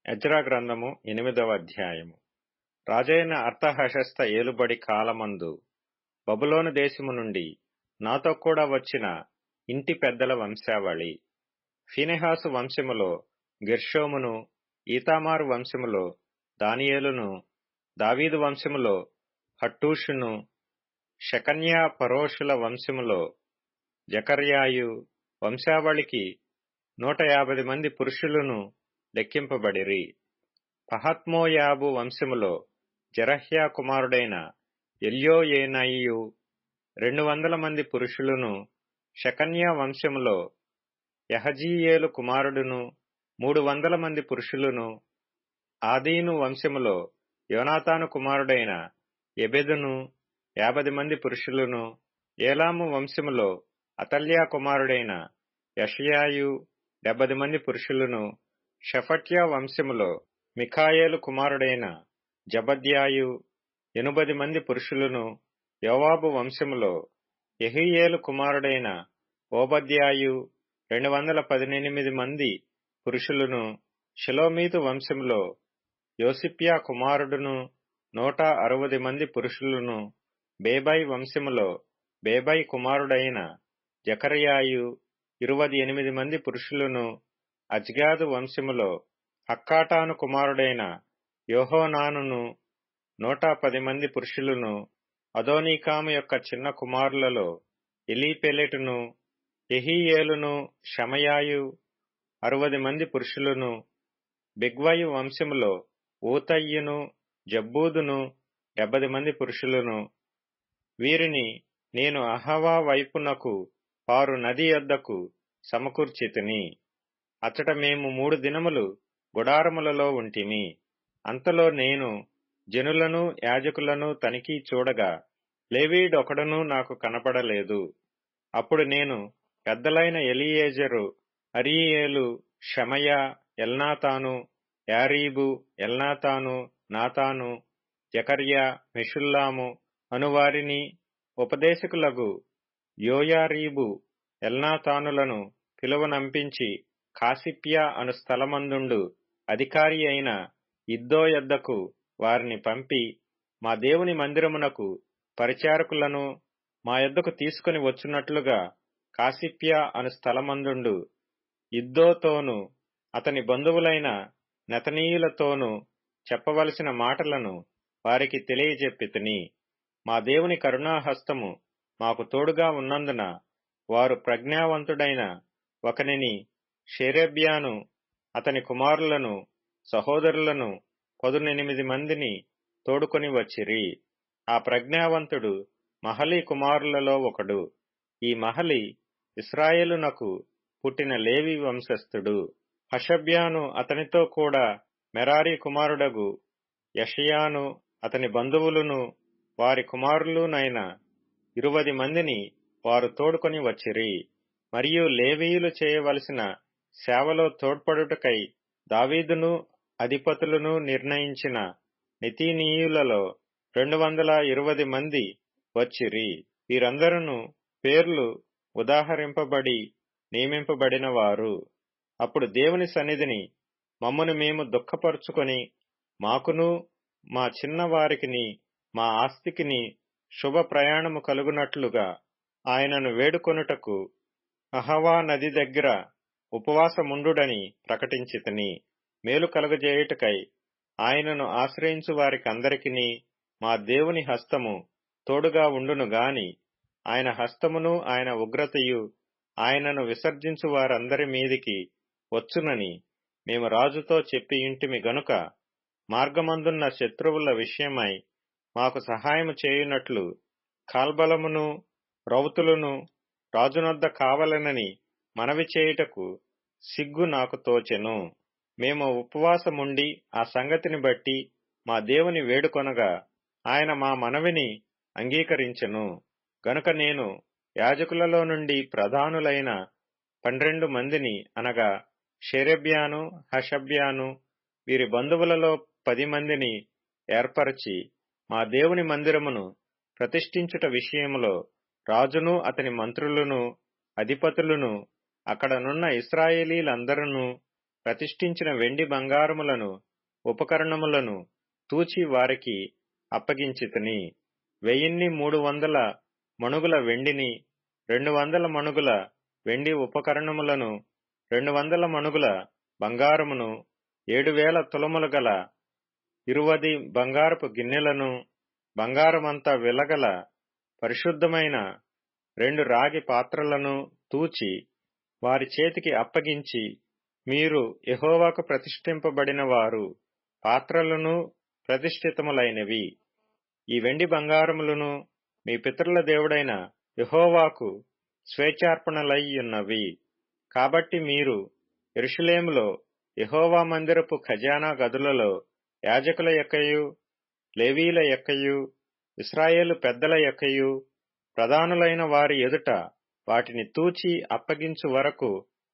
Ezra గ్రంథము 8వ అధ్యాయము. రాజైన అర్తహషస్త ఏలుబడి కాలమందు బబులోను దేశము నుండి నాతో కూడా వచ్చిన ఇంటి పెద్దల వంశావళి. ఫీనెహాసు వంశములో గెర్షోమును, ఈతామారు వంశములో దానియేలును, దావీదు వంశములో హట్టూషును, షెకన్యా పరోషుల వంశములో జకర్యాయు వంశావళికి 150 మంది పురుషులను లెక్కింపబడిరి. పహత్మోయాబు వంశములో జెరహ్యా కుమారుడైన ఎల్యోయేనయియు 200 మంది పురుషులను, షెకన్యా వంశములో యహజీయేలు కుమారుడును 300 మంది పురుషులను, ఆదీను వంశములో యోనాతాను కుమారుడైన ఎబెదును 50 మంది పురుషులను, ఏలాము వంశములో అతల్యా కుమారుడైన యెషయాయు 70 మంది పురుషులను, షెఫట్యా వంశములో మిఖాయేలు కుమారుడైన జబద్యాయు 80 మంది పురుషులను, యోవాబు వంశములో యెహీయేలు కుమారుడైన ఓబద్యాయు 218 మంది పురుషులను, షెలోమీతు వంశములో యోసిప్యా కుమారుడును 160 మంది పురుషులను, బేబై వంశములో బేబై కుమారుడైన జకర్యాయు 28 మంది పురుషులను, అజ్గాదు వంశములో హక్కాటాను కుమారుడైన యోహోనానును 110 మంది పురుషులను, అదోనీకాము యొక్క చిన్న కుమారులలో ఎలీపెలెటును, యెహీయేలును, షమయాయు 60 మంది పురుషులను, బిగ్వయి వంశములో ఊతయ్యును, జబ్బూదును 70 మంది పురుషులను. వీరిని నేను అహవా వైపునకు పారు నది యొద్దకు సమకూర్చితిని. అచ్చట మేము 3 దినములు గుడారములలో ఉంటిమి. అంతలో నేను జనులను యాజకులను తనిఖీ చూడగా లేవీయుడొకడునూ నాకు కనపడలేదు. అప్పుడు నేను పెద్దలైన ఎలీయేజరు, అరీయేలు, షమయా, ఎల్నాతాను, యారీబు, ఎల్నాతాను, నాతాను, జకర్యా, మెషుల్లాము అనువారిని, ఉపదేశకులగు యోయారీబు, ఎల్నాతానులను పిలువనంపించి కాసిప్యా అను స్థలమందుండు అధికారి అయిన ఇద్దో యొద్దకు వారిని పంపి, మా దేవుని మందిరమునకు పరిచారకులను మా యొద్దకు తీసుకుని వచ్చున్నట్లుగా కాసిప్యా అను స్థలమందుండు ఇద్దోతోనూ అతని బంధువులైన నెతనీయులతోనూ చెప్పవలసిన మాటలను వారికి తెలియజెప్పితిని. మా దేవుని కరుణాహస్తము మాకు తోడుగా ఉన్నందున వారు ప్రజ్ఞావంతుడైన ఒకనిని, షేరేబ్యాను, అతని కుమారులను, సహోదరులను 18 మందిని తోడుకొని వచ్చిరి. ఆ ప్రజ్ఞావంతుడు మహలి కుమారులలో ఒకడు. ఈ మహలి ఇశ్రాయేలునకు పుట్టిన లేవి వంశస్థుడు. హషబ్యాను అతనితో కూడా మెరారి కుమారుడగు యెషయాను, అతని బంధువులును వారి కుమారులునైన 20 మందిని వారు తోడుకొని వచ్చిరి. మరియు లేవీయులు చేయవలసిన సేవలో తోడ్పడుటకై దావీదును అధిపతులను నిర్ణయించిన నెతీనీయులలో 220 మంది వచ్చిరి. వీరందరూ పేర్లు ఉదాహరింపబడి నియమింపబడినవారు. అప్పుడు దేవుని సన్నిధిని మమ్మను మేము దుఃఖపరుచుకొని మాకును మా చిన్నవారికిని మా ఆస్తికిని శుభ ప్రయాణము కలుగునట్లుగా ఆయనను వేడుకొనుటకు అహవా నది దగ్గర ఉపవాసముండుడని ప్రకటించితిని. మేలు కలుగజేయుటకై ఆయనను ఆశ్రయించు వారికందరికిని మా దేవుని హస్తము తోడుగా ఉండును గాని, ఆయన హస్తమును ఆయన ఉగ్రతయు ఆయనను విసర్జించు వారందరి మీదికి వచ్చునని మేము రాజుతో చెప్పియుంటిమి గనుక, మార్గమందున్న శత్రువుల విషయమై మాకు సహాయము చేయునట్లు కాల్బలమును రౌతులను రాజునొద్ద కావలెనని మనవి చేయుటకు సిగ్గు నాకు తోచెను. మేము ఉపవాసముండి ఆ సంగతిని బట్టి మా దేవుని వేడుకొనగా ఆయన మా మనవిని అంగీకరించెను. గనుక నేను యాజకులలో నుండి ప్రధానులైన 12 మందిని, అనగా షేరెబ్యాను, హషబ్యాను, వీరి బంధువులలో 10 మందిని ఏర్పరచి మా దేవుని మందిరమును ప్రతిష్ఠించుట విషయములో రాజును అతని మంత్రులను అధిపతులను అక్కడనున్న ఇశ్రాయేలీలందరూ ప్రతిష్ఠించిన వెండి బంగారములను ఉపకరణములను తూచి వారికి అప్పగించితిని. 1300 మణుగుల వెండిని, 200 మణుగుల వెండి ఉపకరణములను, 200 మణుగుల బంగారమును, 7000 తులములు గల 20 బంగారపు గిన్నెలను, బంగారమంతా వెలగల పరిశుద్ధమైన 2 రాగి పాత్రలను తూచి వారి చేతికి అప్పగించి, మీరు యెహోవాకు ప్రతిష్ఠింపబడిన వారు, పాత్రలను ప్రతిష్ఠితములైనవి. ఈ వెండి బంగారములను మీ పితరుల దేవుడైన యెహోవాకు స్వేచ్ఛార్పణలయ్యున్నవి. కాబట్టి మీరు యెరూషలేములో యెహోవా మందిరపు ఖజానా గదులలో యాజకుల యొక్కయు, లేవీల యొక్కయు, ఇశ్రాయేలు పెద్దల యొక్కయు, ప్రధానులైన వారి ఎదుట వాటిని తూచి అప్పగించు వరకు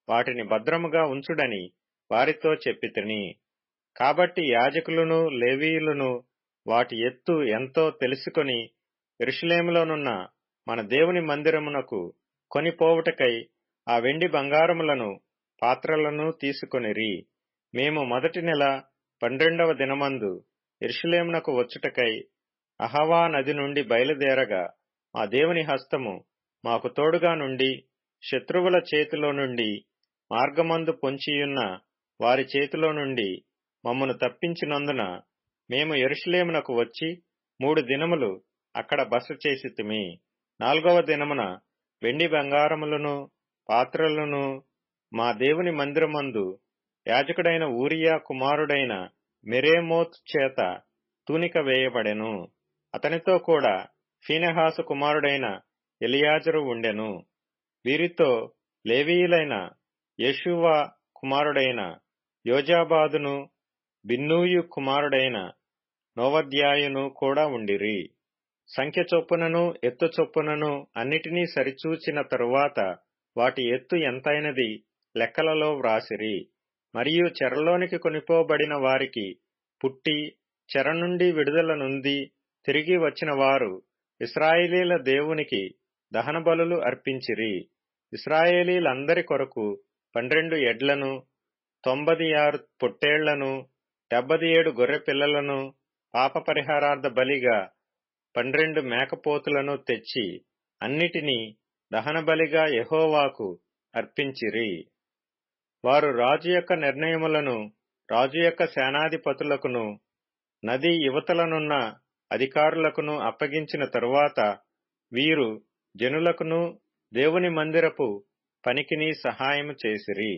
వాటిని భద్రముగా ఉంచుడని వారితో చెప్పితిని. కాబట్టి యాజకులను, లేవీయులను వాటి ఎత్తు ఎంతో తెలుసుకొని యెరూషలేములోనున్న మన దేవుని మందిరమునకు కొనిపోవుటకై ఆ వెండి బంగారములను, పాత్రలను తీసుకొనిరి. మేము మొదటి నెల 12వ దినమందు యెరూషలేమునకు వచ్చుటకై అహవా నది నుండి బయలుదేరగా మా దేవుని హస్తము మాకు తోడుగా నుండి, శత్రువుల చేతిలో నుండి, మార్గమందు పొంచియున్న వారి చేతిలో నుండి మమ్మను తప్పించినందున మేము యెరూషలేమునకు వచ్చి 3 దినములు అక్కడ బస చేసితిమి. 4వ దినమున వెండి బంగారములను, పాత్రలను మా దేవుని మందిరమందు యాజకుడైన ఊరియా కుమారుడైన మెరేమోత్ చేత తూనిక వేయబడెను. అతనితో కూడా ఫీనెహాసు కుమారుడైన ఎలియాజరు ఉండెను. వీరితో లేవీయులైన యేషూవ కుమారుడైన యోజాబాదును, బిన్నూయు కుమారుడైన నోవద్యాయును కూడా ఉండిరి. సంఖ్య చొప్పునను ఎత్తు చొప్పునను అన్నిటినీ సరిచూచిన తరువాత వాటి ఎత్తు ఎంతైనది లెక్కలలో వ్రాసిరి. మరియు చెరలోనికి కొనిపోబడిన వారికి పుట్టి చెర నుండి విడుదల నొంది తిరిగి వచ్చిన వారు ఇశ్రాయేలీల దేవునికి దహన బలులు అర్పించిరి. ఇశ్రాయేలీలందరి కొరకు 12 ఎడ్లను, 96 పొట్టేళ్లను, 77 గొర్రె పిల్లలను, పాప పరిహారార్థ బలిగా 12 మేకపోతులను తెచ్చి అన్నిటినీ దహన బలిగా యెహోవాకు అర్పించిరి. వారు రాజు యొక్క నిర్ణయములను రాజు యొక్క సేనాధిపతులకును నది యువతలనున్న అధికారులకును అప్పగించిన తరువాత వీరు జనులకును దేవుని మందిరపు పనికిని సహాయము చేసిరి.